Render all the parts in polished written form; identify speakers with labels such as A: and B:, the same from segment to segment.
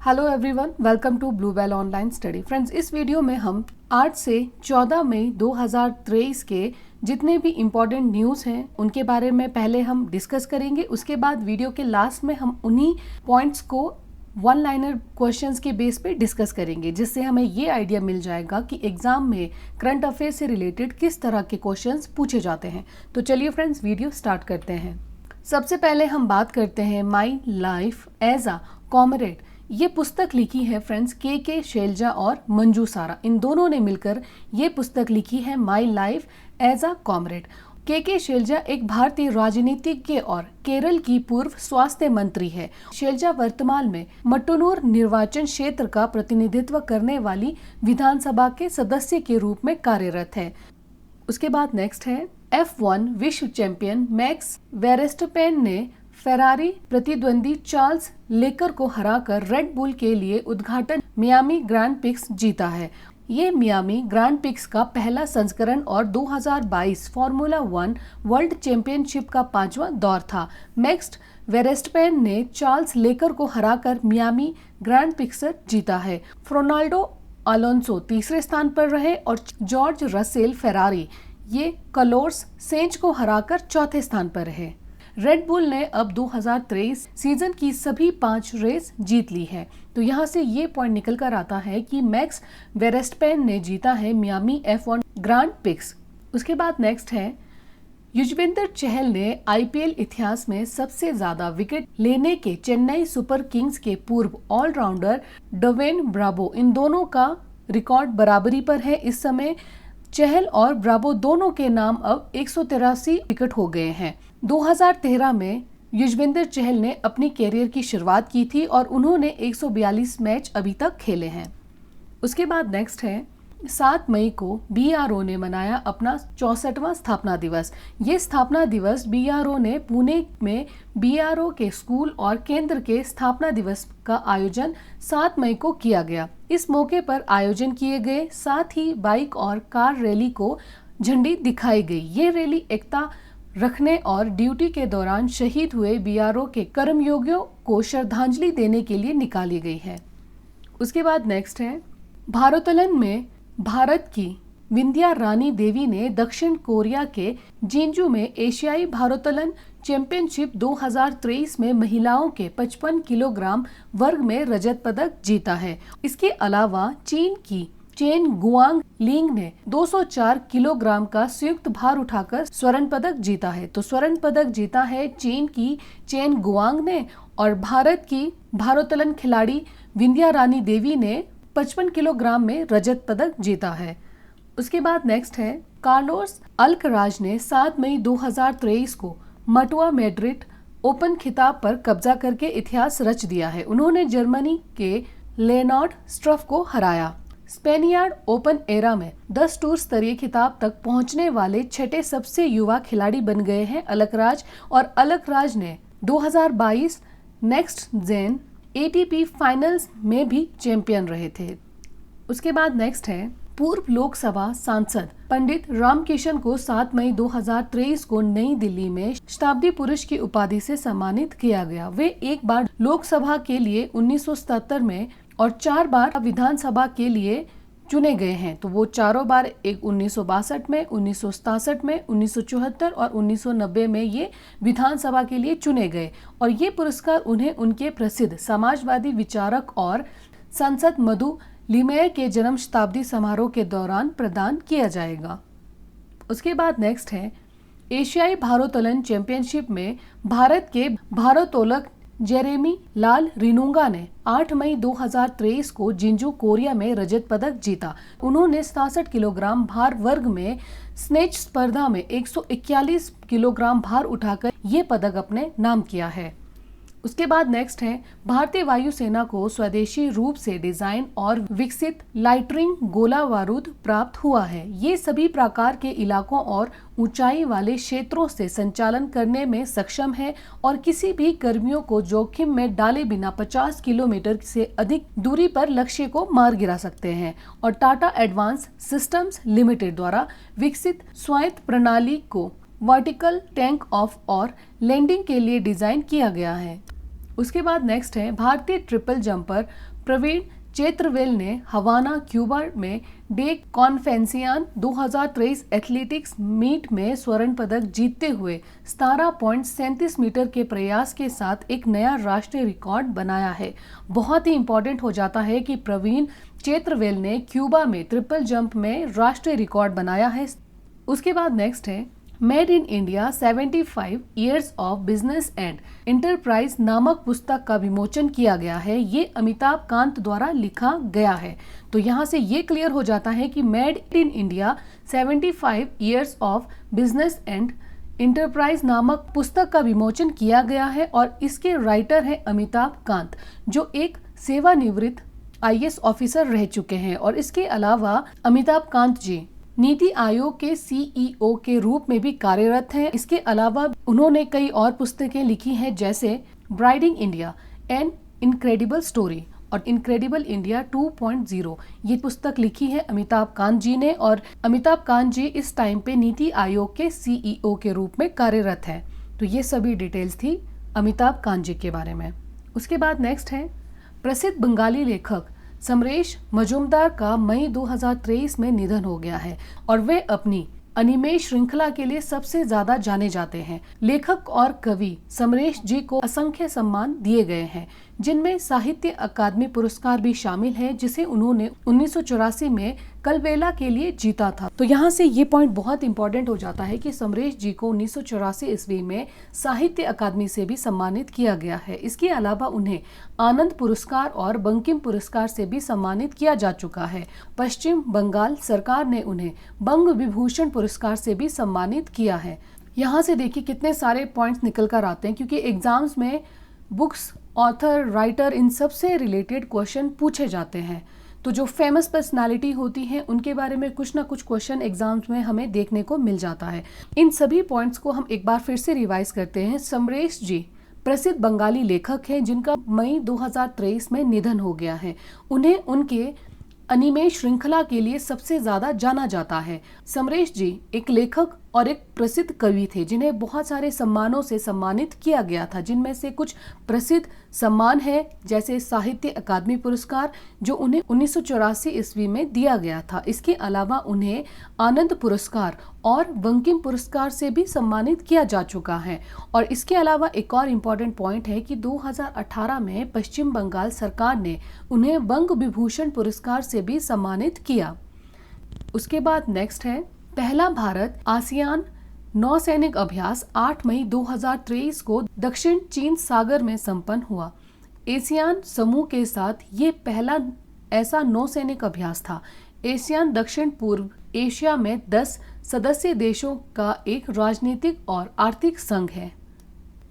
A: Hello everyone, welcome to Bluebell online study. Friends, इस video में हम 8 से 14 मई 2023 के जितने भी इम्पोर्टेंट न्यूज़ हैं उनके बारे में पहले हम डिस्कस करेंगे। उसके बाद वीडियो के लास्ट में हम उन्हीं पॉइंट्स को वन लाइनर क्वेश्चंस के बेस पे डिस्कस करेंगे, जिससे हमें ये आइडिया मिल जाएगा कि एग्जाम में करंट अफेयर से रिलेटेड किस तरह के क्वेश्चंस पूछे जाते हैं। तो चलिए फ्रेंड्स, वीडियो स्टार्ट करते हैं। सबसे पहले हम बात करते हैं my life as a comrade. ये पुस्तक लिखी है फ्रेंड्स के शैलजा और मंजू सारा, इन दोनों ने मिलकर ये पुस्तक लिखी है my life as a comrade. K Shailaja एक भारतीय राजनीतिज्ञ और केरल की पूर्व स्वास्थ्य मंत्री है। शैलजा वर्तमान में मट्टूनूर निर्वाचन क्षेत्र का प्रतिनिधित्व करने वाली विधानसभा के सदस्य के रूप में कार्यरत है। उसके बाद नेक्स्ट है F1 विश्व चैंपियन मैक्स वेरेस्टपेन ने फेरारी प्रतिद्वंदी चार्ल्स लेकर को हराकर रेड बुल के लिए उद्घाटन मियामी ग्रैंड प्रिक्स जीता है। ये मियामी ग्रैंड प्रिक्स का पहला संस्करण और 2022 फार्मूला 1 वर्ल्ड चैंपियनशिप का 5वां दौर था। मैक्स वेरेस्टपेन ने चार्ल्स लेकर को हराकर मियामी ग्रैंड प्रिक्स जीता है। फ्रोनाल्डो अलोंसो तीसरे स्थान पर रहे और जॉर्ज रसेल फेरारी ये कलोर्स सेंच को हराकर चौथे स्थान पर रहे। रेड बुल ने अब 2023 सीजन की सभी 5 रेस जीत ली है। तो यहाँ से ये पॉइंट निकल कर आता है कि मैक्स वेरेस्टपेन ने जीता है मियामी F1 ग्रैंड प्रिक्स। उसके बाद नेक्स्ट है युजवेंद्र चहल ने IPL इतिहास में सबसे ज्यादा विकेट लेने के चेन्नई सुपर किंग्स के पूर्व ऑलराउंडर डवेन ब्रावो, इन दोनों का रिकॉर्ड बराबरी पर है। इस समय चहल और ब्रावो दोनों के नाम अब 183 विकेट हो गए हैं। 2013 में युजवेंद्र चहल ने अपनी कैरियर की शुरुआत की थी और उन्होंने 142 मैच अभी तक खेले हैं। उसके बाद नेक्स्ट है 7 मई को BRO ने मनाया अपना 64वां स्थापना दिवस। ये स्थापना दिवस BRO ने पुणे में BRO के स्कूल और केंद्र के स्थापना दिवस का आयोजन 7 मई को किया गया। इस मौके पर आयोजन किए गए साथ ही बाइक और कार रैली को झंडी दिखाई गई। ये रैली एकता रखने और ड्यूटी के दौरान शहीद हुए BRO के कर्मयोगियों को श्रद्धांजलि देने के लिए निकाली गई है। उसके बाद नेक्स्ट है भारोत्तोलन में भारत की विंध्या रानी देवी ने दक्षिण कोरिया के जिंजू में एशियाई भारोत्तोलन चैंपियनशिप 2023 में महिलाओं के 55 किलोग्राम वर्ग में रजत पदक जीता है। इसके अलावा चीन की चेन गुआंग लिंग ने 204 किलोग्राम का संयुक्त भार उठाकर स्वर्ण पदक जीता है। तो स्वर्ण पदक जीता है चीन की चेन गुआंग ने और भारत की भारोत्तोलन खिलाड़ी विंध्या रानी देवी ने 55 किलोग्राम में रजत पदक जीता है। उसके बाद नेक्स्ट है कार्लोस अल्कराज ने 7 मई 2023 को मटुआ मैड्रिड ओपन खिताब पर कब्जा करके इतिहास रच दिया है। उन्होंने जर्मनी के लेनार्ड स्ट्रफ को हराया। स्पेनियार्ड ओपन एरा में 10 टूर स्तरीय खिताब तक पहुंचने वाले छठे सबसे युवा खिलाड़ी बन गए हैं अलकराज, और अलकराज ने 2022 नेक्स्ट जेन ATP फाइनल्स में भी चैंपियन रहे थे। उसके बाद नेक्स्ट है पूर्व लोकसभा सांसद पंडित रामकिशन को 7 मई 2023 को नई दिल्ली में शताब्दी पुरुष की उपाधि से सम्मानित किया गया। वे एक बार लोकसभा के लिए 1977 में और 4 बार विधानसभा के लिए चुने गए हैं। तो वो चारों बार एक 1962 में, 1967 में, 1974 और 1990 में ये विधानसभा के लिए चुने गए और ये पुरस्कार उन्हें उनके प्रसिद्ध समाजवादी विचारक और सांसद मधु लिमये के जन्म शताब्दी समारोह के दौरान प्रदान किया जाएगा। उसके बाद नेक्स्ट है एशियाई भारोत्तोलन चैंपियनशिप में भारत के भारोत्तोलक जेरेमी लाल रिनुंगा ने 8 मई 2023 को जिंजू कोरिया में रजत पदक जीता। उन्होंने 67 किलोग्राम भार वर्ग में स्नेच स्पर्धा में 141 किलोग्राम भार उठाकर ये पदक अपने नाम किया है। उसके बाद नेक्स्ट है भारतीय वायुसेना को स्वदेशी रूप से डिजाइन और विकसित लाइटरिंग गोला बारूद प्राप्त हुआ है। ये सभी प्रकार के इलाकों और ऊंचाई वाले क्षेत्रों से संचालन करने में सक्षम है और किसी भी कर्मियों को जोखिम में डाले बिना 50 किलोमीटर से अधिक दूरी पर लक्ष्य को मार गिरा सकते हैं। और टाटा एडवांस सिस्टम्स लिमिटेड द्वारा विकसित स्वायत्त प्रणाली को वर्टिकल टैंक ऑफ और लैंडिंग के लिए डिजाइन किया गया है। उसके बाद नेक्स्ट है भारतीय ट्रिपल जंपर प्रवीण चेत्रवेल ने हवाना क्यूबा में डे कॉन्फेंसियान 2023 एथलेटिक्स मीट में स्वर्ण पदक जीतते हुए 17.37 मीटर के प्रयास के साथ एक नया राष्ट्रीय रिकॉर्ड बनाया है। बहुत ही इंपॉर्टेंट हो जाता है कि प्रवीण चेत्रवेल ने क्यूबा में ट्रिपल जंप में राष्ट्रीय रिकॉर्ड बनाया है। उसके बाद नेक्स्ट है made in India 75 years of business and enterprise नामक पुस्तक का विमोचन किया गया है। ये अमिताभ कांत द्वारा लिखा गया है। तो यहाँ से ये क्लियर हो जाता है कि made in India 75 years of business and enterprise नामक पुस्तक का विमोचन किया गया है और इसके राइटर हैं अमिताभ कांत, जो एक सेवानिवृत्त IAS ऑफिसर रह चुके हैं। और इसके अलावा अमिताभ कांत जी नीति आयोग के CEO के रूप में भी कार्यरत हैं। इसके अलावा उन्होंने कई और पुस्तकें लिखी हैं, जैसे ब्राइडिंग इंडिया एन इनक्रेडिबल स्टोरी और इनक्रेडिबल इंडिया 2.0। ये पुस्तक लिखी है अमिताभ कांत जी ने और अमिताभ कांत जी इस टाइम पे नीति आयोग के CEO के रूप में कार्यरत हैं। तो ये सभी डिटेल्स थी अमिताभ कांत जी के बारे में। उसके बाद नेक्स्ट है प्रसिद्ध बंगाली लेखक समरेश मजूमदार का मई 2023 में निधन हो गया है और वे अपनी अनिमे श्रृंखला के लिए सबसे ज्यादा जाने जाते हैं। लेखक और कवि समरेश जी को असंख्य सम्मान दिए गए हैं, जिनमें साहित्य अकादमी पुरस्कार भी शामिल है, जिसे उन्होंने 1984 में कलबेला के लिए जीता था। तो यहाँ से ये पॉइंट बहुत इंपॉर्टेंट हो जाता है कि समरेश जी को 1984 ईस्वी में साहित्य अकादमी से भी सम्मानित किया गया है। इसके अलावा उन्हें आनंद पुरस्कार और बंकिम पुरस्कार से भी सम्मानित किया जा चुका है। पश्चिम बंगाल सरकार ने उन्हें बंग विभूषण पुरस्कार से भी सम्मानित किया है। यहाँ से देखिए कितने सारे पॉइंट्स निकल कर आते हैं, क्योंकि एग्जाम्स में बुक्स, ऑथर, राइटर, इन सब से रिलेटेड क्वेश्चन पूछे जाते हैं। तो जो फेमस पर्सनालिटी होती हैं उनके बारे में कुछ ना कुछ क्वेश्चन एग्जाम्स में हमें देखने को मिल जाता है। इन सभी पॉइंट्स को हम एक बार फिर से रिवाइज करते हैं। समरेश जी प्रसिद्ध बंगाली लेखक हैं जिनका मई 2023 में निधन हो गया है। उन्हें उनके अनिमे श्रृंखला के लिए सबसे ज्यादा जाना जाता है। समरेश जी एक लेखक और एक प्रसिद्ध कवि थे जिन्हें बहुत सारे सम्मानों से सम्मानित किया गया था, जिनमें से कुछ प्रसिद्ध सम्मान है, जैसे साहित्य अकादमी पुरस्कार जो उन्हें 1984 ईस्वी में दिया गया था। इसके अलावा उन्हें आनंद पुरस्कार और बंकिम पुरस्कार से भी सम्मानित किया जा चुका है। और इसके अलावा एक और इम्पॉर्टेंट पॉइंट है कि 2018 में पश्चिम बंगाल सरकार ने उन्हें बंग विभूषण पुरस्कार से भी सम्मानित किया। उसके बाद नेक्स्ट है पहला भारत आसियान नौसैनिक अभ्यास 8 मई 2023 को दक्षिण चीन सागर में संपन्न हुआ। एशियान समूह के साथ ये पहला ऐसा नौसैनिक अभ्यास था। एशियान दक्षिण पूर्व एशिया में 10 सदस्य देशों का एक राजनीतिक और आर्थिक संघ है।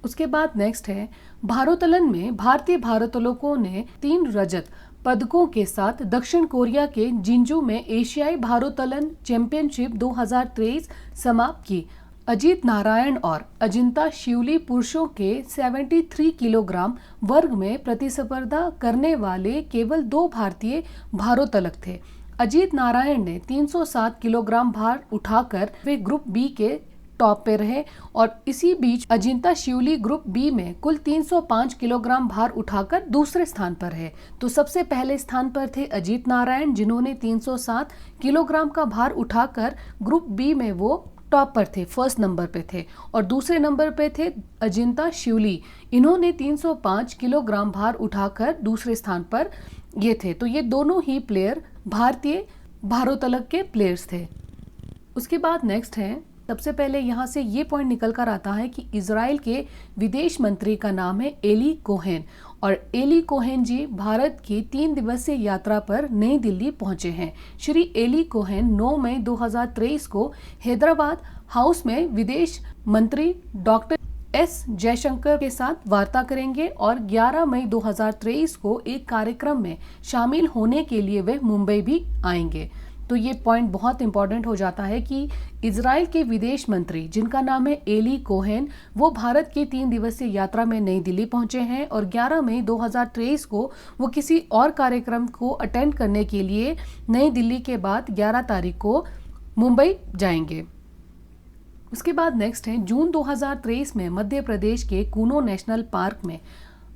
A: उसके बाद नेक्स्ट है भारोत्तोलन में भारतीय भारोत्तोलकों ने 3 रजत पदकों के साथ दक्षिण कोरिया के जिंजू में एशियाई भारोत्तोलन चैंपियनशिप 2023 समाप्त की। अजीत नारायण और अजिंता शिवली पुरुषों के 73 किलोग्राम वर्ग में प्रतिस्पर्धा करने वाले केवल 2 भारतीय भारोत्तोलक थे। अजीत नारायण ने 307 किलोग्राम भार उठाकर वे ग्रुप बी के टॉप पे रहे और इसी बीच अजिंता शिवली ग्रुप बी में कुल 305 किलोग्राम भार उठाकर दूसरे स्थान पर है। तो सबसे पहले स्थान पर थे अजीत नारायण जिन्होंने 307 किलोग्राम का भार उठाकर ग्रुप बी में वो टॉप पर थे, फर्स्ट नंबर पे थे। और दूसरे नंबर पे थे अजिंता शिवली, इन्होंने 305 किलोग्राम भार उठाकर दूसरे स्थान पर ये थे। तो ये दोनों ही प्लेयर भारतीय भारोत्तोलक के प्लेयर्स थे। उसके बाद नेक्स्ट है सबसे पहले यहाँ से ये पॉइंट निकल कर आता है कि इजराइल के विदेश मंत्री का नाम है एली कोहेन और एली कोहेन जी भारत की 3 दिवसीय यात्रा पर नई दिल्ली पहुंचे हैं। श्री एली कोहेन 9 मई 2023 को हैदराबाद हाउस में विदेश मंत्री डॉक्टर एस जयशंकर के साथ वार्ता करेंगे और 11 मई 2023 को एक कार्यक्रम में शामिल होने के लिए वे मुंबई भी आएंगे। तो ये पॉइंट बहुत इंपॉर्टेंट हो जाता है कि इजराइल के विदेश मंत्री जिनका नाम है एली कोहेन वो भारत की 3 दिवसीय यात्रा में नई दिल्ली पहुंचे हैं और 11 मई 2023 को वो किसी और कार्यक्रम को अटेंड करने के लिए नई दिल्ली के बाद 11 तारीख को मुंबई जाएंगे। उसके बाद नेक्स्ट है जून 2023 में मध्य प्रदेश के कूनो नेशनल पार्क में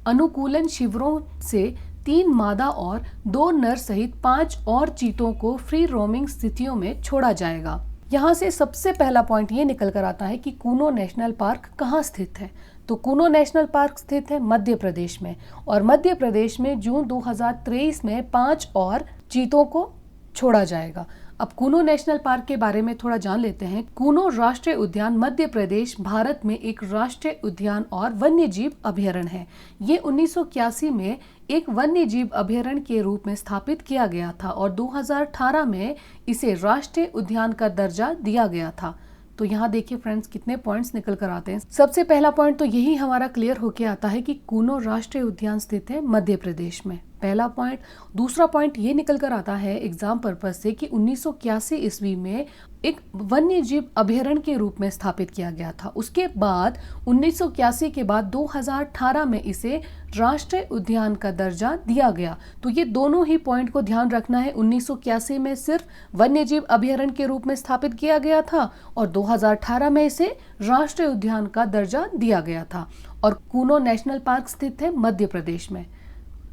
A: अनुकूलन शिविरों से 3 मादा और 2 नर सहित 5 और चीतों को फ्री रोमिंग स्थितियों में छोड़ा जाएगा। यहाँ से सबसे पहला पॉइंट ये निकल कर आता है कि कूनो नेशनल पार्क कहाँ स्थित है। तो कूनो नेशनल पार्क स्थित है मध्य प्रदेश में, और मध्य प्रदेश में जून 2023 में 5 और चीतों को छोड़ा जाएगा। अब कूनो नेशनल पार्क के बारे में थोड़ा जान लेते हैं। कूनो राष्ट्रीय उद्यान मध्य प्रदेश भारत में एक राष्ट्रीय उद्यान और वन्य जीव अभयारण्य है। ये 1981 में एक वन्य जीव अभयारण्य के रूप में स्थापित किया गया था और 2018 में इसे राष्ट्रीय उद्यान का दर्जा दिया गया था। तो यहाँ देखिए फ्रेंड्स कितने पॉइंट्स निकल कर आते हैं। सबसे पहला पॉइंट तो यही हमारा क्लियर होके आता है कि कूनो राष्ट्रीय उद्यान स्थित है मध्य प्रदेश में, पहला पॉइंट। दूसरा पॉइंट ये निकल कर आता है एग्जाम पर्पस से कि 1981 ईस्वी में एक वन्य जीव अभयारण्य के रूप में स्थापित किया गया था। उसके बाद 1981 के बाद 2018 में इसे राष्ट्रीय उद्यान का दर्जा दिया गया। तो ये दोनों ही पॉइंट को ध्यान रखना है। 1981 में सिर्फ वन्य जीव अभयारण्य के रूप में स्थापित किया गया था और 2018 में इसे राष्ट्रीय उद्यान का दर्जा दिया गया था, और कूनो नेशनल पार्क स्थित है मध्य प्रदेश में।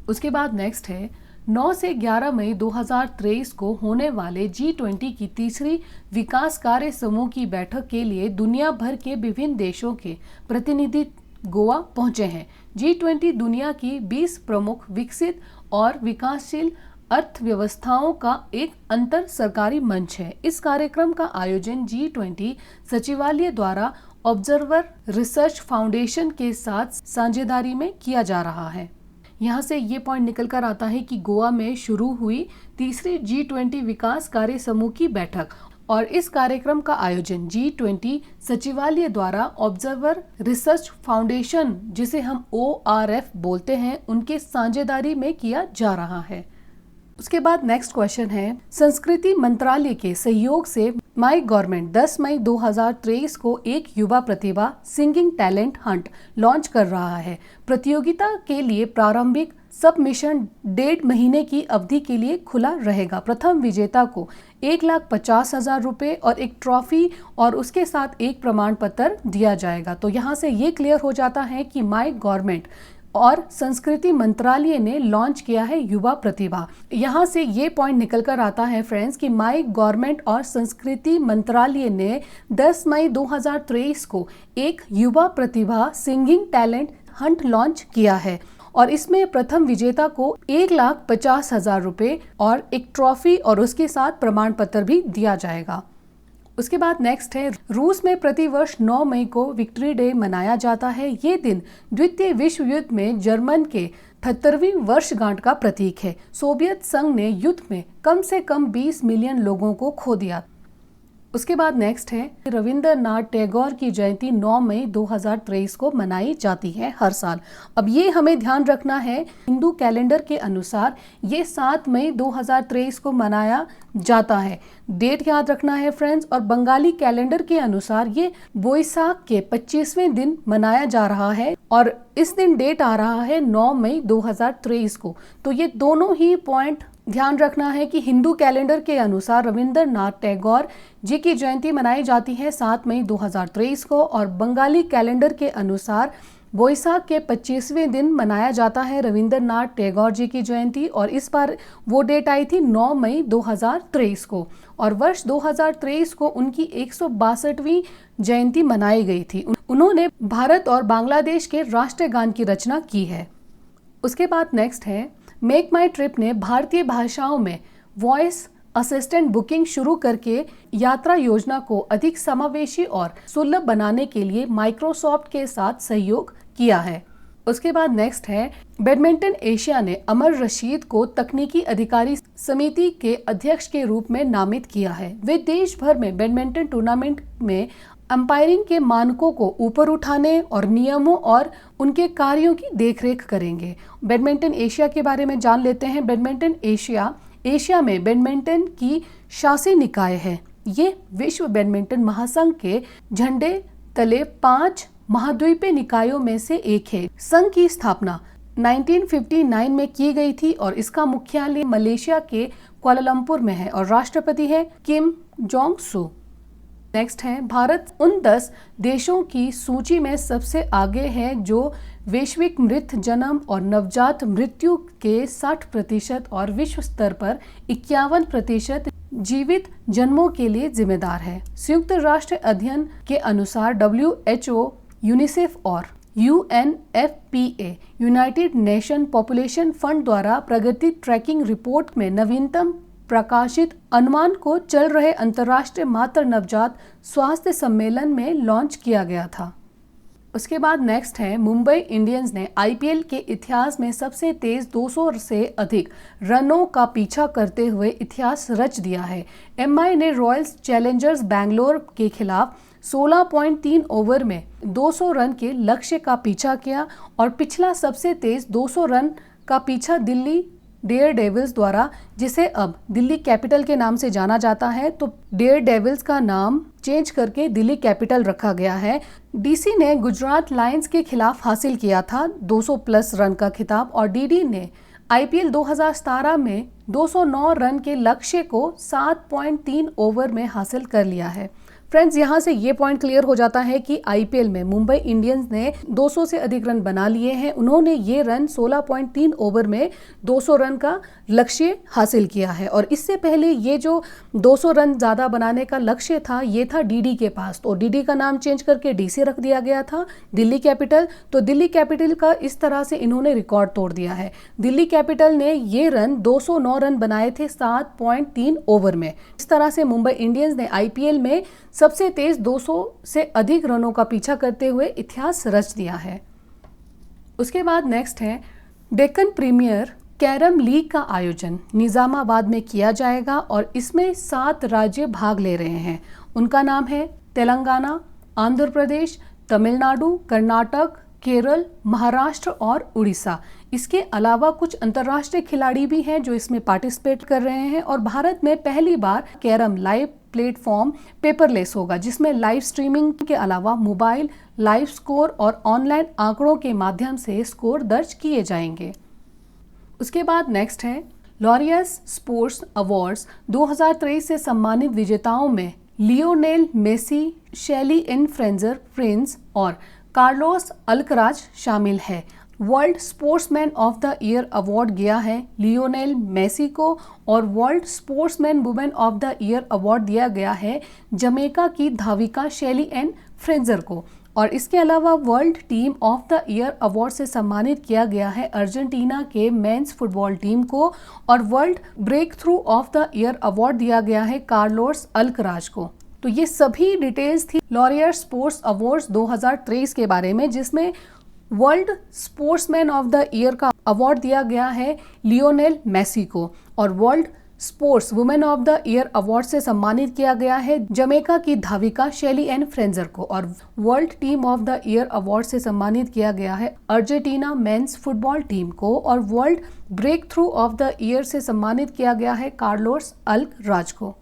A: उसके बाद नेक्स्ट है 9 से 11 मई 2023 को होने वाले G20 की तीसरी विकास कार्य समूह की बैठक के लिए दुनिया भर के विभिन्न देशों के प्रतिनिधि गोवा पहुंचे हैं। G20 दुनिया की 20 प्रमुख विकसित और विकासशील अर्थव्यवस्थाओं का एक अंतर सरकारी मंच है। इस कार्यक्रम का आयोजन G20 सचिवालय द्वारा ऑब्जर्वर रिसर्च फाउंडेशन के साथ साझेदारी में किया जा रहा है। यहाँ से ये पॉइंट निकल कर आता है कि गोवा में शुरू हुई तीसरी G20 विकास कार्य समूह की बैठक, और इस कार्यक्रम का आयोजन G20 सचिवालय द्वारा ऑब्जर्वर रिसर्च फाउंडेशन, जिसे हम ORF बोलते हैं, उनके साझेदारी में किया जा रहा है। उसके बाद नेक्स्ट क्वेश्चन है, संस्कृति मंत्रालय के सहयोग से माई गवर्नमेंट 10 मई 2023 को एक युवा प्रतिभा सिंगिंग टैलेंट हंट लॉन्च कर रहा है। प्रतियोगिता के लिए प्रारंभिक सबमिशन 1.5 महीने की अवधि के लिए खुला रहेगा। प्रथम विजेता को 1,50,000 रुपए और एक ट्रॉफी और उसके साथ एक प्रमाण पत्र दिया जाएगा। तो यहाँ से ये क्लियर हो जाता है कि माई गवर्नमेंट और संस्कृति मंत्रालय ने लॉन्च किया है युवा प्रतिभा। यहाँ से ये पॉइंट निकल कर आता है फ्रेंड्स कि माई गवर्नमेंट और संस्कृति मंत्रालय ने 10 मई 2023 को एक युवा प्रतिभा सिंगिंग टैलेंट हंट लॉन्च किया है, और इसमें प्रथम विजेता को 1,50,000 रुपए और एक ट्रॉफी और उसके साथ प्रमाण पत्र भी दिया जाएगा। उसके बाद नेक्स्ट है, रूस में प्रतिवर्ष 9 मई को विक्ट्री डे मनाया जाता है। ये दिन द्वितीय विश्व युद्ध में जर्मन के 78वीं वर्षगांठ का प्रतीक है। सोवियत संघ ने युद्ध में कम से कम 20 मिलियन लोगों को खो दिया। उसके बाद नेक्स्ट है, रविंद्रनाथ टैगोर की जयंती 9 मई 2023 को मनाई जाती है हर साल। अब ये हमें ध्यान रखना है, हिंदू कैलेंडर के अनुसार ये 7 मई 2023 को मनाया जाता है, डेट याद रखना है फ्रेंड्स। और बंगाली कैलेंडर के अनुसार ये बोईसाख के 25वें दिन मनाया जा रहा है, और इस दिन डेट आ रहा है 9 मई 2023 को। तो ये दोनों ही पॉइंट ध्यान रखना है कि हिंदू कैलेंडर के अनुसार रविंद्रनाथ टैगोर जी की जयंती मनाई जाती है 7 मई 2023 को, और बंगाली कैलेंडर के अनुसार बोईसाख के 25वें दिन मनाया जाता है रविंद्रनाथ टैगोर जी की जयंती, और इस बार वो डेट आई थी 9 मई 2023 को, और वर्ष 2023 को उनकी 162वीं जयंती मनाई गई थी। उन्होंने भारत और बांग्लादेश के राष्ट्रीय गान की रचना की है। उसके बाद नेक्स्ट है, मेक माई ट्रिप ने भारतीय भाषाओं में वॉइस असिस्टेंट बुकिंग शुरू करके यात्रा योजना को अधिक समावेशी और सुलभ बनाने के लिए माइक्रोसॉफ्ट के साथ सहयोग किया है। उसके बाद नेक्स्ट है, बैडमिंटन एशिया ने अमर रशीद को तकनीकी अधिकारी समिति के अध्यक्ष के रूप में नामित किया है। वे देश भर में बैडमिंटन टूर्नामेंट में अंपायरिंग के मानकों को ऊपर उठाने और नियमों और उनके कार्यों की देखरेख करेंगे। बैडमिंटन एशिया के बारे में जान लेते हैं। बैडमिंटन एशिया में बैडमिंटन की शासी निकाय है। ये विश्व बैडमिंटन महासंघ के झंडे तले 5 महाद्वीपीय निकायों में से एक है। संघ की स्थापना 1959 में की गई थी और इसका मुख्यालय मलेशिया के कुआलालंपुर में है और राष्ट्रपति है किम जोंग सू। नेक्स्ट है, भारत उन 10 देशों की सूची में सबसे आगे है जो वैश्विक मृत जन्म और नवजात मृत्यु के 60% और विश्व स्तर पर 51% जीवित जन्मों के लिए जिम्मेदार है। संयुक्त राष्ट्र अध्ययन के अनुसार WHO, यूनिसेफ और UNFPA United nation population fund द्वारा प्रगति ट्रैकिंग रिपोर्ट में नवीनतम प्रकाशित अनुमान को चल रहे अंतर्राष्ट्रीय मातृ नवजात स्वास्थ्य सम्मेलन में लॉन्च किया गया था। उसके बाद नेक्स्ट है, मुंबई इंडियंस ने IPL के इतिहास में सबसे तेज 200 से अधिक रनों का पीछा करते हुए इतिहास रच दिया है। MI ने रॉयल्स चैलेंजर्स बैंगलोर के खिलाफ 16.3 ओवर में 200 रन के लक्ष्य का पीछा किया और पिछला सबसे तेज 200 रन का पीछा दिल्ली डेयर डेविल्स द्वारा, जिसे अब दिल्ली कैपिटल के नाम से जाना जाता है, तो डेयर डेविल्स का नाम चेंज करके दिल्ली कैपिटल रखा गया है। DC ने गुजरात लायंस के खिलाफ हासिल किया था 200 प्लस रन का खिताब और DD ने IPL 2017 में 209 रन के लक्ष्य को 7.3 ओवर में हासिल कर लिया है। फ्रेंड्स, यहाँ से ये पॉइंट क्लियर हो जाता है कि IPL में मुंबई इंडियंस ने 200 से अधिक रन बना लिए हैं। उन्होंने ये रन 16.3 ओवर में 200 रन का लक्ष्य हासिल किया है और इससे पहले ये जो 200 रन ज़्यादा बनाने का लक्ष्य था, ये था DD के पास, तो DD का नाम चेंज करके DC रख दिया गया था, दिल्ली कैपिटल। तो दिल्ली कैपिटल का इस तरह से इन्होंने रिकॉर्ड तोड़ दिया है। दिल्ली कैपिटल ने ये रन 209 रन बनाए थे 7.3 ओवर में। इस तरह से मुंबई इंडियंस ने IPL में सबसे तेज 200 से अधिक रनों का पीछा करते हुए इतिहास रच दिया है। उसके बाद नेक्स्ट है, डेक्कन प्रीमियर कैरम लीग का आयोजन निजामाबाद में किया जाएगा और इसमें 7 राज्य भाग ले रहे हैं। उनका नाम है तेलंगाना, आंध्र प्रदेश, तमिलनाडु, कर्नाटक, केरल, महाराष्ट्र और उड़ीसा। इसके अलावा कुछ अंतर्राष्ट्रीय खिलाड़ी भी हैं जो इसमें पार्टिसिपेट कर रहे हैं और भारत में पहली बार कैरम लाइव प्लेटफॉर्म पेपरलेस होगा, जिसमें लाइव स्ट्रीमिंग के अलावा मोबाइल लाइव स्कोर और ऑनलाइन आंकड़ों के माध्यम से स्कोर दर्ज किए जाएंगे। उसके बाद नेक्स्ट है, लॉरियस स्पोर्ट्स अवार्ड्स 2023 से सम्मानित विजेताओं में लियोनेल मेसी, शेली एन फ्रेंजर प्रिंस और कार्लोस अल्कराज शामिल है। World sportsman of the year award गया है लियोनेल मेसी को और world sportsman women of the year award दिया गया है जमैका की धाविका शेली एन फ्रेंजर को। और इसके अलावा world team of the year award से सम्मानित किया गया है अर्जेंटीना के मेंस फुटबॉल टीम को और world breakthrough of the year award दिया गया है कार्लोस अल्कराज को। तो ये सभी डिटेल्स थी लॉरियर स्पोर्ट्स अवार्ड्स 2023 के बारे में, जिसमें world sportsman of the year का अवार्ड दिया गया है लियोनेल मेसी को और world sports women of the year award से सम्मानित किया गया है जमैका की धाविका शेली एन फ्रेंजर को और world team of the year award से सम्मानित किया गया है अर्जेंटीना मेंस फुटबॉल टीम को और world breakthrough of the year से सम्मानित किया गया है कार्लोस अल्कराज को।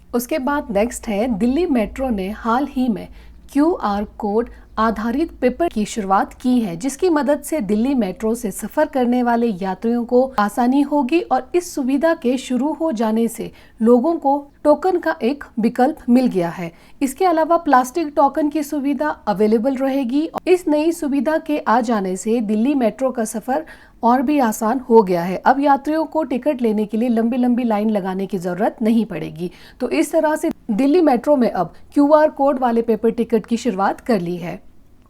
A: उसके बाद नेक्स्ट है, दिल्ली मेट्रो ने हाल ही में QR कोड आधारित पेपर की शुरुआत की है, जिसकी मदद से दिल्ली मेट्रो से सफर करने वाले यात्रियों को आसानी होगी और इस सुविधा के शुरू हो जाने से लोगों को टोकन का एक विकल्प मिल गया है। इसके अलावा प्लास्टिक टोकन की सुविधा अवेलेबल रहेगी। इस नई सुविधा के आ जाने से दिल्ली मेट्रो का सफर और भी आसान हो गया है। अब यात्रियों को टिकट लेने के लिए लंबी लंबी लाइन लगाने की जरूरत नहीं पड़ेगी। तो इस तरह से दिल्ली मेट्रो में अब QR कोड वाले पेपर टिकट की शुरुआत कर ली है।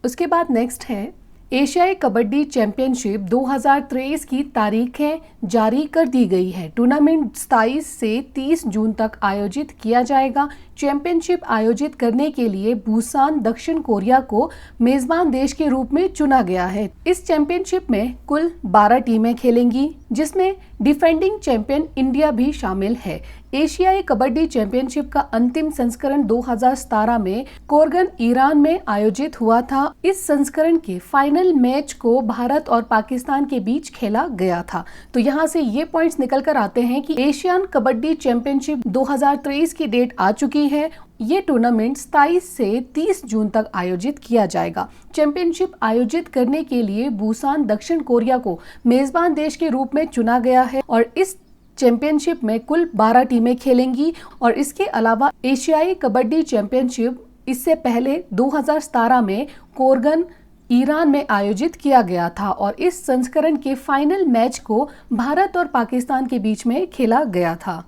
A: उसके बाद नेक्स्ट है, एशियाई कबड्डी चैंपियनशिप 2023 की तारीखें जारी कर दी गई है। टूर्नामेंट 27 से 30 जून तक आयोजित किया जाएगा। चैंपियनशिप आयोजित करने के लिए बुसान दक्षिण कोरिया को मेजबान देश के रूप में चुना गया है। इस चैंपियनशिप में कुल 12 टीमें खेलेंगी, जिसमें डिफेंडिंग चैंपियन इंडिया भी शामिल है। एशियाई कबड्डी चैंपियनशिप का अंतिम संस्करण 2017 में कोरगन ईरान में आयोजित हुआ था। इस संस्करण के फाइनल मैच को भारत और पाकिस्तान के बीच खेला गया था। तो यहाँ से ये पॉइंट्स निकल कर आते हैं कि एशियन कबड्डी चैंपियनशिप 2023 की डेट आ चुकी है। ये टूर्नामेंट 27 से 30 जून तक आयोजित किया जाएगा। चैंपियनशिप आयोजित करने के लिए बुसान दक्षिण कोरिया को मेजबान देश के रूप में चुना गया है और इस चैंपियनशिप में कुल 12 टीमें खेलेंगी और इसके अलावा एशियाई कबड्डी चैंपियनशिप इससे पहले 2017 में कोरगन ईरान में आयोजित किया गया था और इस संस्करण के फाइनल मैच को भारत और पाकिस्तान के बीच में खेला गया था।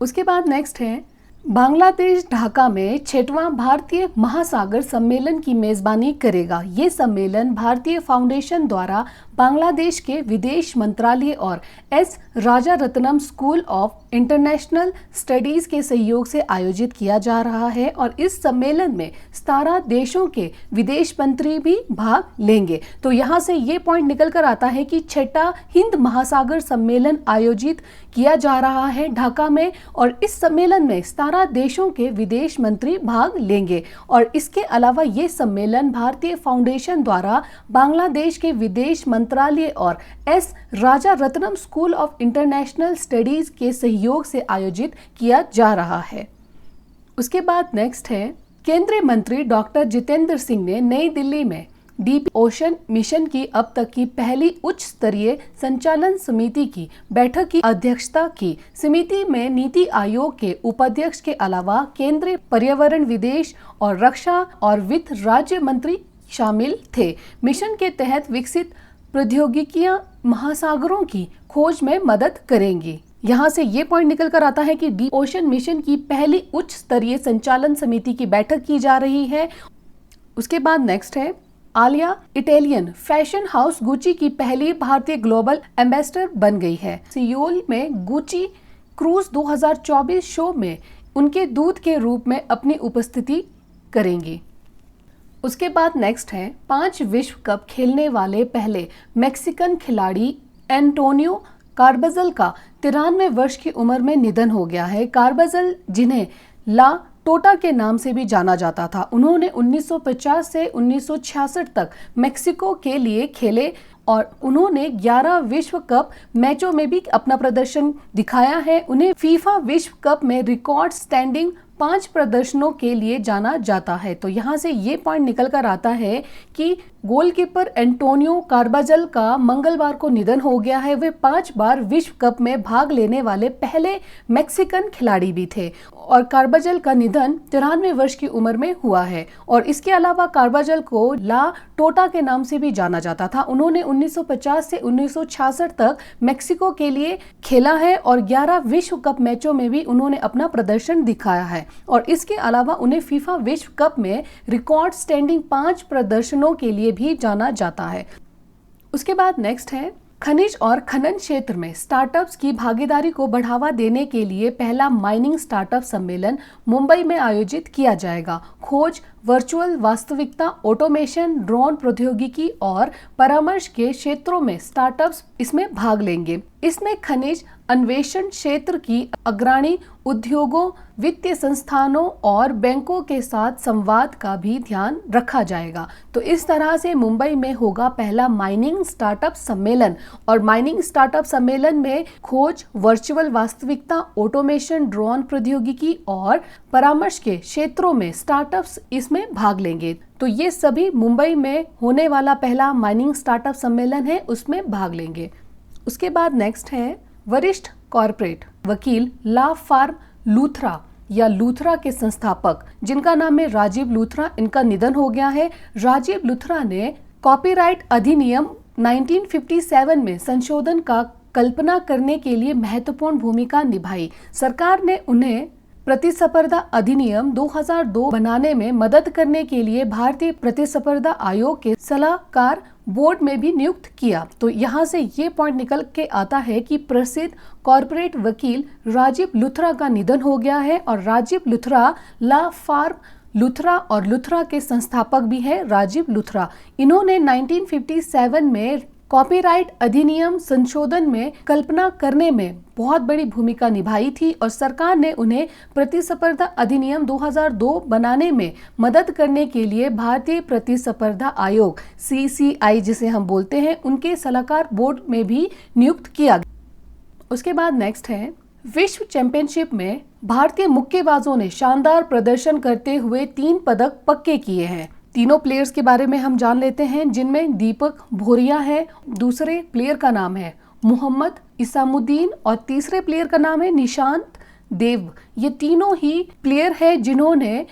A: उसके बाद नेक्स्ट है बांग्लादेश ढाका में 6वां भारतीय महासागर सम्मेलन की मेजबानी करेगा। ये सम्मेलन भारतीय फाउंडेशन द्वारा बांग्लादेश के विदेश मंत्रालय और S Rajaratnam school of international studies के सहयोग से आयोजित किया जा रहा है और इस सम्मेलन में 17 देशों के विदेश मंत्री भी भाग लेंगे। तो यहाँ से ये पॉइंट निकल कर आता है कि 6वां हिंद महासागर सम्मेलन आयोजित किया जा रहा है ढाका में और इस सम्मेलन में 17 देशों के विदेश मंत्री भाग लेंगे और इसके अलावा ये सम्मेलन भारतीय फाउंडेशन द्वारा बांग्लादेश के विदेश मंत्रालय और S Rajaratnam school of international studies के सहयोग से आयोजित किया जा रहा है। उसके बाद नेक्स्ट है केंद्रीय मंत्री डॉक्टर जितेंद्र सिंह ने नई दिल्ली में डीप ओशन मिशन की अब तक की पहली उच्च स्तरीय संचालन समिति की बैठक की अध्यक्षता की। समिति में नीति आयोग के उपाध्यक्ष के अलावा केंद्रीय पर्यावरण, विदेश और रक्षा और वित्त राज्य मंत्री शामिल थे। मिशन के तहत विकसित प्रौद्योगिकियां महासागरों की खोज में मदद करेंगी। यहाँ से ये पॉइंट निकल कर आता है कि डीप ओशन मिशन की पहली उच्च स्तरीय संचालन समिति की बैठक की जा रही है। उसके बाद नेक्स्ट है Alia Italian fashion house Gucci की पहली भारतीय ग्लोबल एम्बेसडर बन गई है। सियोल में गुची क्रूज 2024 शो में उनके दूत के रूप में अपनी उपस्थिति करेंगी। उसके बाद नेक्स्ट है 5 विश्व कप खेलने वाले पहले मैक्सिकन खिलाड़ी एंटोनियो कार्बाजल का 93 वर्ष की उम्र में निधन हो गया है। कार्बाजल, जिन्हें ला टोटा के नाम से भी जाना जाता था, उन्होंने 1950 से 1966 तक मैक्सिको के लिए खेले और उन्होंने 11 विश्व कप मैचों में भी अपना प्रदर्शन दिखाया है। उन्हें फीफा विश्व कप में रिकॉर्ड स्टैंडिंग 5 प्रदर्शनों के लिए जाना जाता है। तो यहाँ से ये पॉइंट निकल कर आता है कि गोलकीपर एंटोनियो कार्बाजल का मंगलवार को निधन हो गया है। वे 5 बार विश्व कप में भाग लेने वाले पहले मैक्सिकन खिलाड़ी भी थे और कार्बाजल का निधन 93 वर्ष की उम्र में हुआ है। और इसके अलावा कार्बाजल को ला टोटा के नाम से भी जाना जाता था। उन्होंने 1950 से 1966 तक मैक्सिको के लिए खेला है और 11 विश्व कप मैचों में भी उन्होंने अपना प्रदर्शन दिखाया है और इसके अलावा उन्हें फीफा विश्व कप में रिकॉर्ड स्टैंडिंग 5 प्रदर्शनों के लिए भी जाना जाता है। उसके बाद नेक्स्ट है खनिज और खनन क्षेत्र में स्टार्टअप्स की भागीदारी को बढ़ावा देने के लिए पहला माइनिंग स्टार्टअप सम्मेलन मुंबई में आयोजित किया जाएगा। खोज, वर्चुअल वास्तविकता, ऑटोमेशन, ड्रोन प्रौद्योगिकी और परामर्श के क्षेत्रों में स्टार्टअप्स इसमें भाग लेंगे। इसमें खनिज अन्वेषण क्षेत्र की अग्रणी उद्योगों, वित्तीय संस्थानों और बैंकों के साथ संवाद का भी ध्यान रखा जाएगा। तो इस तरह से मुंबई में होगा पहला माइनिंग स्टार्टअप सम्मेलन और माइनिंग स्टार्टअप सम्मेलन में खोज, वर्चुअल वास्तविकता, ऑटोमेशन, ड्रोन प्रौद्योगिकी और परामर्श के क्षेत्रों में स्टार्टअप्स इसमें भाग लेंगे। तो ये सभी मुंबई में होने वाला पहला माइनिंग स्टार्टअप सम्मेलन है, उसमें भाग लेंगे। उसके बाद नेक्स्ट है वरिष्ठ कॉर्पोरेट वकील ला फार्म लूथरा या लूथरा के संस्थापक, जिनका नाम है राजीव लूथरा, इनका निधन हो गया है। राजीव लूथरा ने कॉपीराइट अधिनियम 1957 में संशोधन का कल्पना करने के लिए महत्वपूर्ण भूमिका निभाई। सरकार ने उन्हें प्रतिस्पर्धा अधिनियम 2002 बनाने में मदद करने के लिए भारतीय प्रतिस्पर्धा आयोग के सलाहकार बोर्ड में भी नियुक्त किया। तो यहाँ से ये पॉइंट निकल के आता है कि प्रसिद्ध कॉर्पोरेट वकील राजीव लूथरा का निधन हो गया है और राजीव लूथरा ला फार्म लूथरा और लूथरा के संस्थापक भी हैं राजीव लूथरा। इन्होंने 1957 में कॉपीराइट अधिनियम संशोधन में कल्पना करने में बहुत बड़ी भूमिका निभाई थी और सरकार ने उन्हें प्रतिस्पर्धा अधिनियम 2002 बनाने में मदद करने के लिए भारतीय प्रतिस्पर्धा आयोग CCI जिसे हम बोलते हैं, उनके सलाहकार बोर्ड में भी नियुक्त किया गया। उसके बाद नेक्स्ट है विश्व चैंपियनशिप में भारतीय मुक्केबाजों ने शानदार प्रदर्शन करते हुए 3 पदक पक्के किए हैं। तीनों प्लेयर्स के बारे में हम जान लेते हैं, जिनमें दीपक भोरिया है, दूसरे प्लेयर का नाम है मोहम्मद इसामुद्दीन और तीसरे प्लेयर का नाम है निशांत देव। ये तीनों ही प्लेयर है जिन्होंने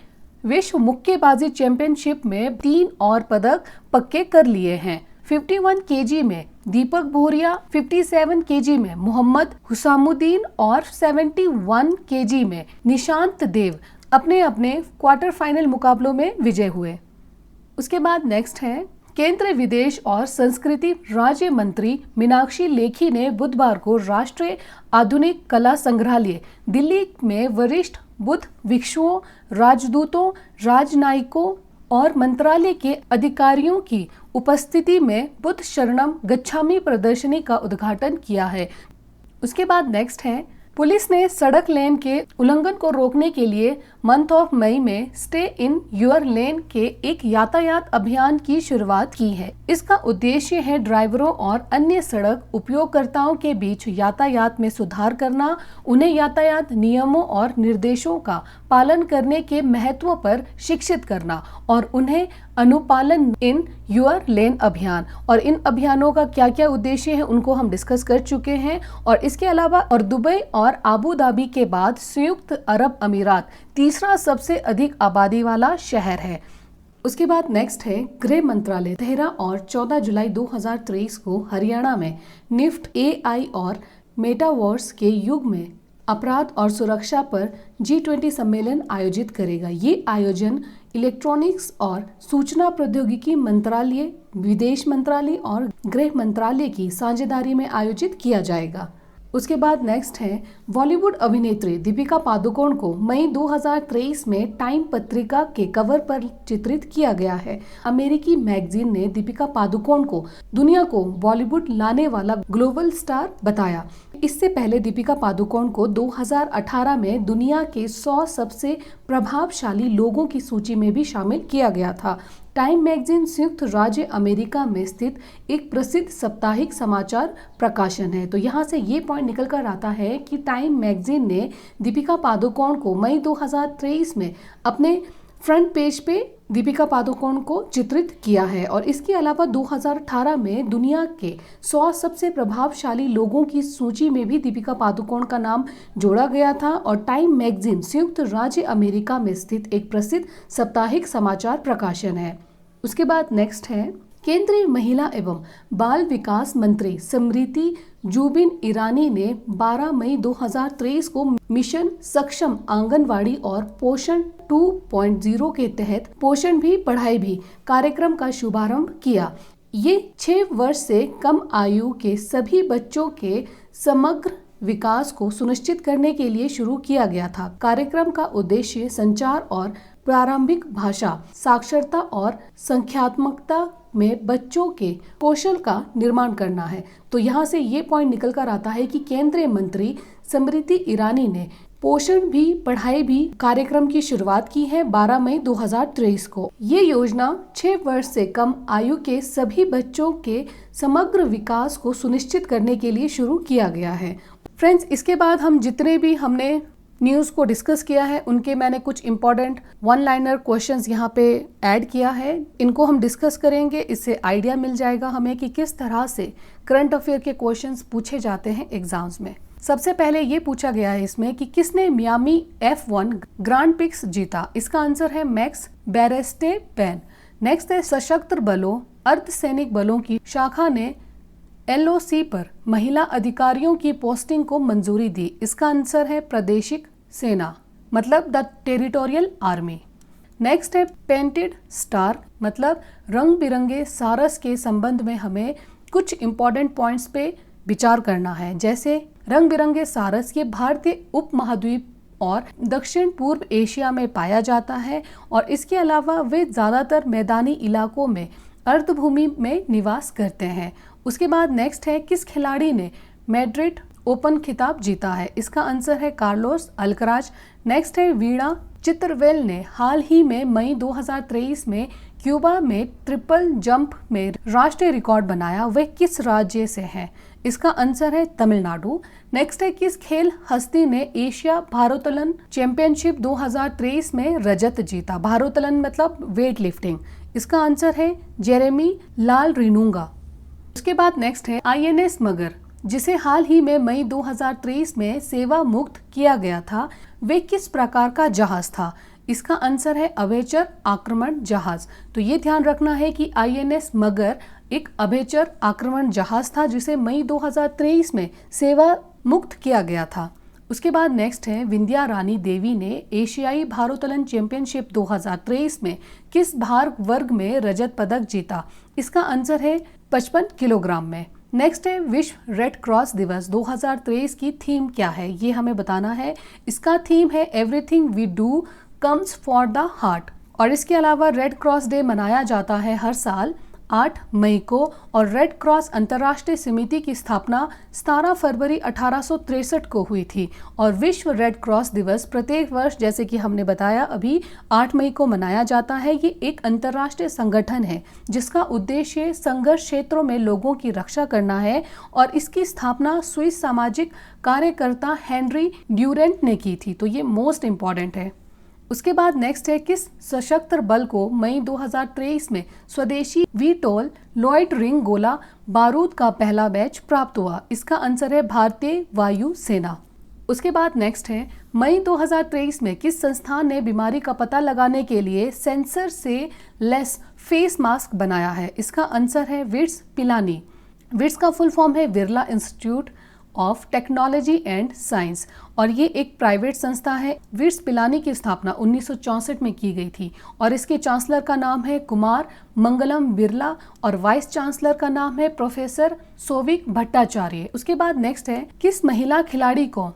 A: विश्व मुक्केबाजी चैंपियनशिप में 3 और पदक पक्के कर लिए हैं। 51 केजी में दीपक भोरिया, 57 केजी में मोहम्मद हुसामुद्दीन और 71 केजी में निशांत देव अपने अपने क्वार्टर फाइनल मुकाबलों में विजय हुए। उसके बाद नेक्स्ट है केंद्रीय विदेश और संस्कृति राज्य मंत्री मीनाक्षी लेखी ने बुधवार को राष्ट्रीय आधुनिक कला संग्रहालय दिल्ली में वरिष्ठ बुद्ध भिक्षुओं, राजदूतों, राजनयिकों और मंत्रालय के अधिकारियों की उपस्थिति में बुद्ध शरणम गच्छामि प्रदर्शनी का उद्घाटन किया है। उसके बाद नेक्स्ट है पुलिस ने सड़क लेन के उल्लंघन को रोकने के लिए मंथ ऑफ मई में स्टे इन योर लेन के एक यातायात अभियान की शुरुआत की है। इसका उद्देश्य है ड्राइवरों और अन्य सड़क उपयोगकर्ताओं के बीच यातायात में सुधार करना, उन्हें यातायात नियमों और निर्देशों का पालन करने के महत्व पर शिक्षित करना और उन्हें अनुपालन इन योर लेन अभियान। और इन अभियानों का क्या क्या उद्देश्य है उनको हम डिस्कस कर चुके हैं। और इसके अलावा और दुबई और आबू धाबी के बाद संयुक्त अरब अमीरात तीसरा सबसे अधिक आबादी वाला शहर है। उसके बाद नेक्स्ट है गृह मंत्रालय 13 और 14 जुलाई 2023 को हरियाणा में निफ्ट AI और मेटावर्स के युग में अपराध और सुरक्षा पर G20 सम्मेलन आयोजित करेगा। ये आयोजन इलेक्ट्रॉनिक्स और सूचना प्रौद्योगिकी मंत्रालय, विदेश मंत्रालय और गृह मंत्रालय की साझेदारी में आयोजित किया जाएगा। उसके बाद नेक्स्ट है बॉलीवुड अभिनेत्री दीपिका पादुकोण को मई 2023 में टाइम पत्रिका के कवर पर चित्रित किया गया है। अमेरिकी मैगजीन ने दीपिका पादुकोण को दुनिया को बॉलीवुड लाने वाला ग्लोबल स्टार बताया। इससे पहले दीपिका पादुकोण को 2018 में दुनिया के 100 सबसे प्रभावशाली लोगों की सूची में भी शामिल किया गया था। टाइम मैगजीन संयुक्त राज्य अमेरिका में स्थित एक प्रसिद्ध साप्ताहिक समाचार प्रकाशन है। तो यहाँ से ये पॉइंट निकल कर आता है कि टाइम मैगजीन ने दीपिका पादुकोण को मई 2023 में अपने फ्रंट पेज पे दीपिका पादुकोण को चित्रित किया है। और इसके अलावा 2018 में दुनिया के 100 सबसे प्रभावशाली लोगों की सूची में भी दीपिका पादुकोण का नाम जोड़ा गया था। और टाइम मैगजीन संयुक्त राज्य अमेरिका में स्थित एक प्रसिद्ध साप्ताहिक समाचार प्रकाशन है। उसके बाद नेक्स्ट है केंद्रीय महिला एवं बाल विकास मंत्री स्मृति जुबिन ईरानी ने 12 मई 2023 को मिशन सक्षम आंगनवाड़ी और पोषण 2.0 के तहत पोषण भी पढ़ाई भी कार्यक्रम का शुभारंभ किया। ये 6 वर्ष से कम आयु के सभी बच्चों के समग्र विकास को सुनिश्चित करने के लिए शुरू किया गया था। कार्यक्रम का उद्देश्य संचार और प्रारंभिक भाषा साक्षरता और संख्यात्मकता में बच्चों के कौशल का निर्माण करना है। तो यहाँ से ये पॉइंट निकल कर आता है कि केंद्रीय मंत्री स्मृति ईरानी ने पोषण भी पढ़ाई भी कार्यक्रम की शुरुआत की है 12 मई 2023 को। ये योजना 6 वर्ष से कम आयु के सभी बच्चों के समग्र विकास को सुनिश्चित करने के लिए शुरू किया गया है। फ्रेंड्स, इसके बाद हम जितने भी हमने न्यूज़ को डिस्कस किया है उनके मैंने कुछ इंपॉर्टेंट वन लाइनर क्वेश्चंस यहाँ पे ऐड किया है। इनको हम डिस्कस करेंगे, इससे आइडिया मिल जाएगा हमें कि किस तरह से करंट अफेयर के क्वेश्चंस पूछे जाते हैं एग्जाम्स में। सबसे पहले ये पूछा गया है इसमें कि किसने मियामी F1 ग्रांड प्रिक्स जीता। इसका आंसर है मैक्स वेरस्टेपेन। नेक्स्ट है सशस्त्र बलों अर्धसैनिक बलों की शाखा ने LOC पर महिला अधिकारियों की पोस्टिंग को मंजूरी दी। इसका आंसर है प्रादेशिक सेना, मतलब द टेरिटोरियल आर्मी। नेक्स्ट है पेंटेड स्टार, मतलब रंग बिरंगे सारस के संबंध में हमें कुछ इंपॉर्टेंट पॉइंट्स पे विचार करना है। जैसे रंग बिरंगे सारस ये भारतीय उपमहाद्वीप और दक्षिण पूर्व एशिया में पाया जाता है और इसके अलावा वे ज्यादातर मैदानी इलाकों में अर्धभूमि में निवास करते हैं। उसके बाद नेक्स्ट है किस खिलाड़ी ने मैड्रिड ओपन खिताब जीता है। इसका आंसर है कार्लोस अल्कराज। नेक्स्ट है वीणा चित्रवेल ने हाल ही में मई 2023 में क्यूबा में ट्रिपल जंप में राष्ट्रीय रिकॉर्ड बनाया। वह किस राज्य से है। इसका आंसर है तमिलनाडु। नेक्स्ट है किस खेल हस्ती ने एशिया भारोत्तोलन चैंपियनशिप 2023 में रजत जीता। भारोत्तोलन मतलब वेट लिफ्टिंग। इसका आंसर है जेरेमी लाल रिनुंगा। उसके बाद नेक्स्ट है INS मगर जिसे हाल ही में मई 2023 में सेवा मुक्त किया गया था, वे किस प्रकार का जहाज था? इसका आंसर है अभयचर आक्रमण जहाज। तो ये ध्यान रखना है कि INS मगर एक अभयचर आक्रमण जहाज था जिसे मई 2023 में सेवा मुक्त किया गया था। उसके बाद नेक्स्ट है विंध्या रानी देवी ने एशियाई भारोत्तोलन चैंपियनशिप 2023 में किस भार वर्ग में रजत पदक जीता? इसका आंसर है 55 किलोग्राम में। नेक्स्ट है विश्व रेड क्रॉस दिवस 2023 की थीम क्या है, ये हमें बताना है। इसका थीम है everything we do comes for the heart. और इसके अलावा रेड क्रॉस डे मनाया जाता है हर साल 8 मई को और रेड क्रॉस अंतर्राष्ट्रीय समिति की स्थापना 17 फरवरी 1863 को हुई थी और विश्व रेड क्रॉस दिवस प्रत्येक वर्ष जैसे कि हमने बताया अभी 8 मई को मनाया जाता है। ये एक अंतर्राष्ट्रीय संगठन है जिसका उद्देश्य संघर्ष क्षेत्रों में लोगों की रक्षा करना है और इसकी स्थापना स्विस सामाजिक कार्यकर्ता हेनरी ड्यूरेंट ने की थी। तो ये मोस्ट इम्पॉर्टेंट है। उसके बाद नेक्स्ट है किस सशस्त्र बल को मई 2023 में स्वदेशी वीटोल लॉयड रिंग गोला बारूद का पहला बैच प्राप्त हुआ? इसका आंसर है भारतीय वायु सेना। उसके बाद नेक्स्ट है मई 2023 में किस संस्थान ने बीमारी का पता लगाने के लिए सेंसर से लेस फेस मास्क बनाया है? इसका आंसर है विट्स पिलानी। विट्स का फुल फॉर्म है Birla institute of technology and science और ये एक प्राइवेट संस्था है। विट्स पिलानी की स्थापना 1964 में की गई थी और इसके चांसलर का नाम है कुमार मंगलम बिरला और वाइस चांसलर का नाम है प्रोफेसर सोविक भट्टाचार्य। उसके बाद नेक्स्ट है किस महिला खिलाड़ी को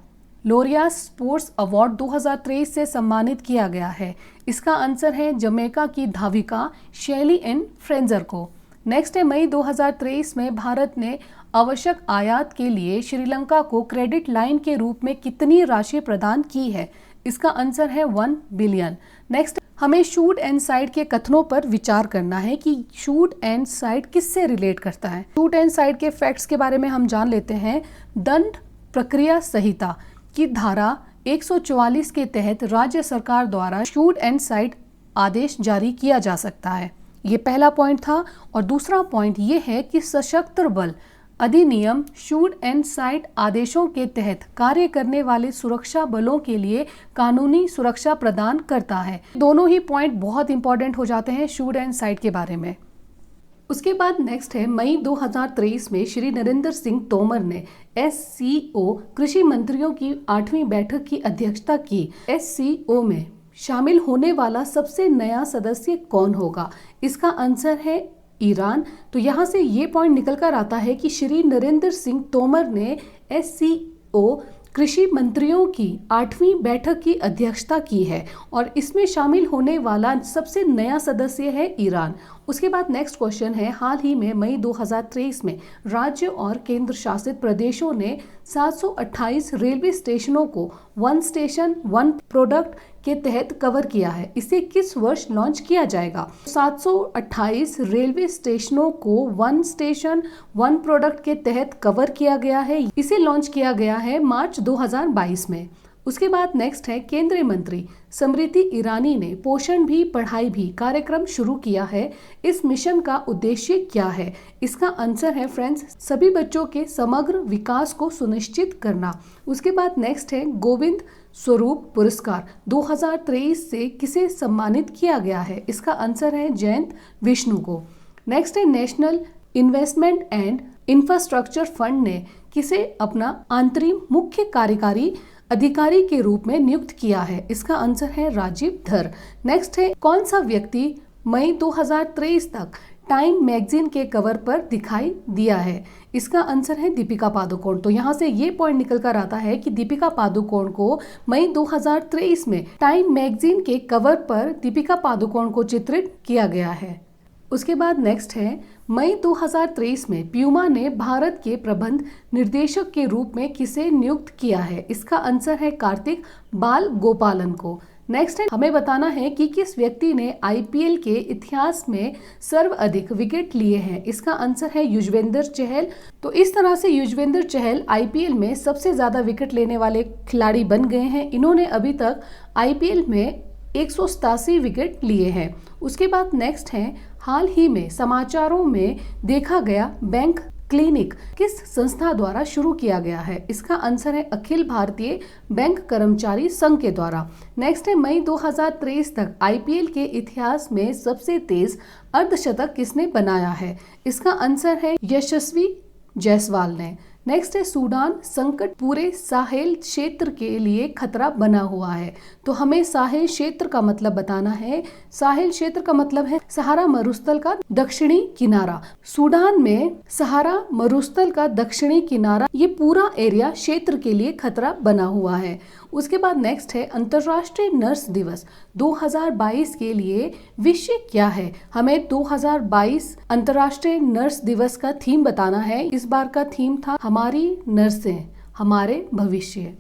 A: लोरिया स्पोर्ट्स अवार्ड 2023 से सम्मानित किया गया है? इसका आंसर है जमैका की धाविका शैली एन फ्रेंजर को। नेक्स्ट है मई 2023 में भारत ने आवश्यक आयात के लिए श्रीलंका को क्रेडिट लाइन के रूप में कितनी राशि प्रदान की है? इसका आंसर है 1 बिलियन। नेक्स्ट हमें शूट एंड साइड के कथनों पर विचार करना है कि शूट एंड साइड किससे रिलेट करता है। शूट एंड साइड के फैक्ट्स के बारे में हम जान लेते हैं। दंड प्रक्रिया संहिता की धारा 144 के तहत राज्य सरकार द्वारा शूट एंड साइड आदेश जारी किया जा सकता है। ये पहला पॉइंट था। और दूसरा पॉइंट ये है कि सशस्त्र बल अधिनियम शूट एंड साइड आदेशों के तहत कार्य करने वाले सुरक्षा बलों के लिए कानूनी सुरक्षा प्रदान करता है। दोनों ही पॉइंट बहुत इंपॉर्टेंट हो जाते हैं शूट एंड साइड के बारे में। उसके बाद नेक्स्ट है मई 2023 में श्री नरेंद्र सिंह तोमर ने SCO कृषि मंत्रियों की 8वीं बैठक की अध्यक्षता की। SCO में शामिल होने वाला सबसे नया सदस्य कौन होगा? इसका आंसर है ईरान। तो यहाँ से ये पॉइंट निकल कर आता है कि श्री नरेंद्र सिंह तोमर ने SCO कृषि मंत्रियों की 8वीं बैठक की अध्यक्षता की है और इसमें शामिल होने वाला सबसे नया सदस्य है ईरान। उसके बाद नेक्स्ट क्वेश्चन है हाल ही में मई 2023 में राज्य और केंद्र शासित प्रदेशों ने 728 रेलवे स्टेशनों को वन स्टेशन वन प्रोडक्ट के तहत कवर किया है। इसे किस वर्ष लॉन्च किया जाएगा? 728 रेलवे स्टेशनों को वन स्टेशन वन प्रोडक्ट के तहत कवर किया गया है। इसे लॉन्च किया गया है मार्च 2022 में। उसके बाद नेक्स्ट है केंद्रीय मंत्री स्मृति ईरानी ने पोषण भी पढ़ाई भी कार्यक्रम शुरू किया है। इस मिशन का उद्देश्य क्या है? इसका आंसर है फ्रेंड्स सभी बच्चों के समग्र विकास को सुनिश्चित करना। उसके बाद नेक्स्ट है गोविंद स्वरूप पुरस्कार 2023 से किसे सम्मानित किया गया है? इसका आंसर है जयंत विष्णु को। नेक्स्ट है national investment and infrastructure fund ने किसे अपना अंतरिम मुख्य कार्यकारी अधिकारी के रूप में नियुक्त किया है? इसका आंसर है राजीव धर। नेक्स्ट है कौन सा व्यक्ति मई 2023 तक टाइम मैगजीन के कवर पर दिखाई दिया है? इसका आंसर है दीपिका पादुकोण। तो यहाँ से ये पॉइंट निकल कर आता है कि दीपिका पादुकोण को मई 2023 में टाइम मैगजीन के कवर पर दीपिका पादुकोण को चित्रित किया गया है। उसके बाद नेक्स्ट है मई 2023 में प्यूमा ने भारत के प्रबंध निर्देशक के रूप में किसे नियुक्त किया है? इसका आंसर है कार्तिक बाल गोपालन को। नेक्स्ट है हमें बताना है कि किस व्यक्ति ने IPL के इतिहास में सर्वाधिक विकेट लिए हैं? इसका आंसर है युजवेंद्र चहल। तो इस तरह से युजवेंद्र चहल IPL में सबसे ज्यादा विकेट लेने वाले खिलाड़ी बन गए हैं। इन्होंने अभी तक IPL में 187 विकेट लिए हैं। उसके बाद नेक्स्ट है हाल ही में समाचारों में देखा गया बैंक क्लिनिक किस संस्था द्वारा शुरू किया गया है? इसका आंसर है अखिल भारतीय बैंक कर्मचारी संघ के द्वारा। नेक्स्ट है मई 2023 तक आईपीएल के इतिहास में सबसे तेज अर्धशतक किसने बनाया है? इसका आंसर है यशस्वी जायसवाल ने। नेक्स्ट है सूडान संकट पूरे साहेल क्षेत्र के लिए खतरा बना हुआ है। तो हमें साहेल क्षेत्र का मतलब बताना है। साहेल क्षेत्र का मतलब है सहारा मरुस्थल का दक्षिणी किनारा। सूडान में सहारा मरुस्थल का दक्षिणी किनारा, ये पूरा एरिया क्षेत्र के लिए खतरा बना हुआ है। उसके बाद नेक्स्ट है अंतर्राष्ट्रीय नर्स दिवस 2022 के लिए विषय क्या है? हमें 2022 अंतर्राष्ट्रीय नर्स दिवस का थीम बताना है। इस बार का थीम था हमारी नर्सें हमारे भविष्य।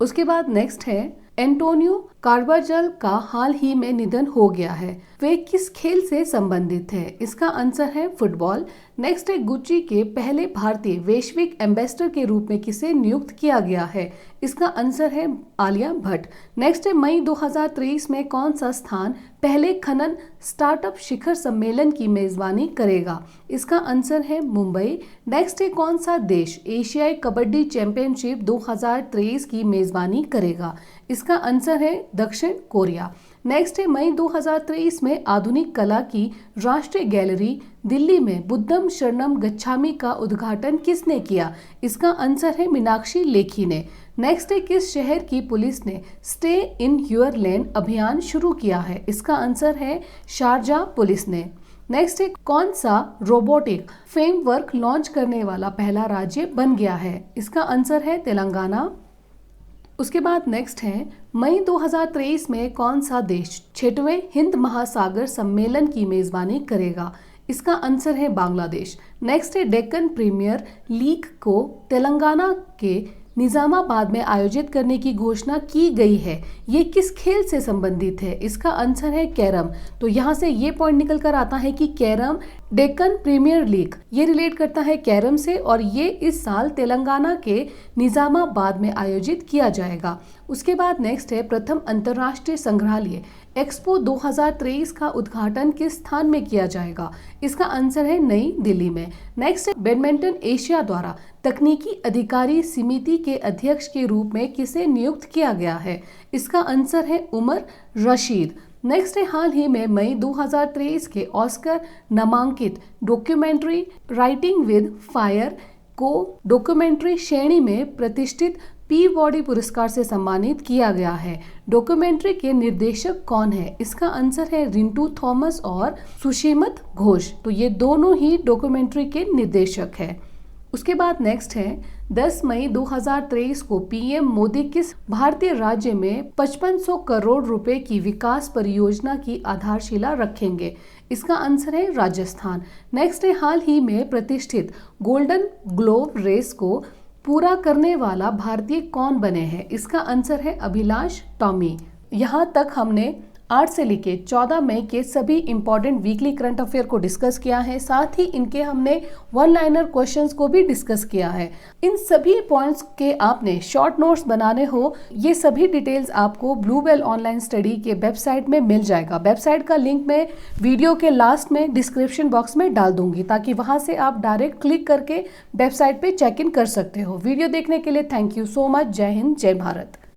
A: उसके बाद नेक्स्ट है एंटोनियो कार्वाजल का हाल ही में निधन हो गया है। वे किस खेल से संबंधित है? इसका आंसर है फुटबॉल। नेक्स्ट है गुच्ची के पहले भारतीय वैश्विक एम्बेसडर के रूप में किसे नियुक्त किया गया है? इसका आंसर है आलिया भट्ट। नेक्स्ट है मई 2023 में कौन सा स्थान पहले खनन स्टार्टअप शिखर सम्मेलन की मेजबानी करेगा? इसका आंसर है मुंबई। नेक्स्ट है कौन सा देश एशियाई कबड्डी चैंपियनशिप 2023 की मेजबानी करेगा? इसका आंसर है दक्षिण कोरिया। नेक्स्ट है मई 2023 में आधुनिक कला की राष्ट्रीय गैलरी दिल्ली में बुद्धम शरणम गच्छामि का उद्घाटन किसने किया? इसका आंसर है मीनाक्षी लेखी ने। नेक्स्ट है किस शहर की पुलिस ने स्टे इन योर लेन अभियान शुरू किया है? इसका आंसर है शारजाह पुलिस ने। नेक्स्ट है कौन सा रोबोटिक फ्रेमवर्क लॉन्च करने वाला पहला राज्य बन गया है? इसका आंसर है तेलंगाना। उसके बाद नेक्स्ट है मई 2023 में कौन सा देश 6वें हिंद महासागर सम्मेलन की मेजबानी करेगा? इसका आंसर है बांग्लादेश। नेक्स्ट है डेक्कन प्रीमियर लीग को तेलंगाना के निजामाबाद में आयोजित करने की घोषणा की गई है। ये किस खेल से संबंधित है? इसका आंसर है कैरम। तो यहाँ से ये पॉइंट निकल कर आता है कि कैरम डेक्कन प्रीमियर लीग ये रिलेट करता है कैरम से, और ये इस साल तेलंगाना के निजामाबाद में आयोजित किया जाएगा। उसके बाद नेक्स्ट है प्रथम अंतर्राष्ट्रीय संग्रहालय एक्सपो 2023 का उद्घाटन किस स्थान में किया जाएगा? इसका आंसर है नई दिल्ली में। नेक्स्ट है बैडमिंटन एशिया द्वारा तकनीकी अधिकारी समिति के अध्यक्ष के रूप में किसे नियुक्त किया गया है? इसका आंसर है उमर रशीद। नेक्स्ट है हाल ही में मई 2023 के ऑस्कर नामांकित डॉक्यूमेंट्री राइटिंग विद फायर को डॉक्यूमेंट्री श्रेणी में प्रतिष्ठित पीबॉडी पुरस्कार से सम्मानित किया गया है। डॉक्यूमेंट्री के निर्देशक कौन है? इसका आंसर है रिंटू थॉमस और सुशीमत घोष। तो ये दोनों ही डॉक्यूमेंट्री के निर्देशक हैं। उसके बाद नेक्स्ट है 10 मई 2023 को पीएम मोदी किस भारतीय राज्य में 5500 करोड़ रुपए की विकास परियोजना की आधारशिला रखेंगे? इसका आंसर है राजस्थान। नेक्स्ट है हाल ही में प्रतिष्ठित गोल्डन ग्लोब रेस को पूरा करने वाला भारतीय कौन बने हैं? इसका आंसर है अभिलाष टॉमी। यहाँ तक हमने 8 से लेके 14 मई के सभी इंपॉर्टेंट वीकली करंट अफेयर को डिस्कस किया है। साथ ही इनके हमने वन लाइनर क्वेश्चंस को भी डिस्कस किया है। इन सभी पॉइंट्स के आपने शॉर्ट नोट्स बनाने हो, ये सभी डिटेल्स आपको ब्लू बेल ऑनलाइन स्टडी के वेबसाइट में मिल जाएगा। वेबसाइट का लिंक मैं वीडियो के लास्ट में डिस्क्रिप्शन बॉक्स में डाल दूंगी, ताकि वहां से आप डायरेक्ट क्लिक करके वेबसाइट पे चेक इन कर सकते हो। वीडियो देखने के लिए थैंक यू सो मच। जय हिंद, जय भारत।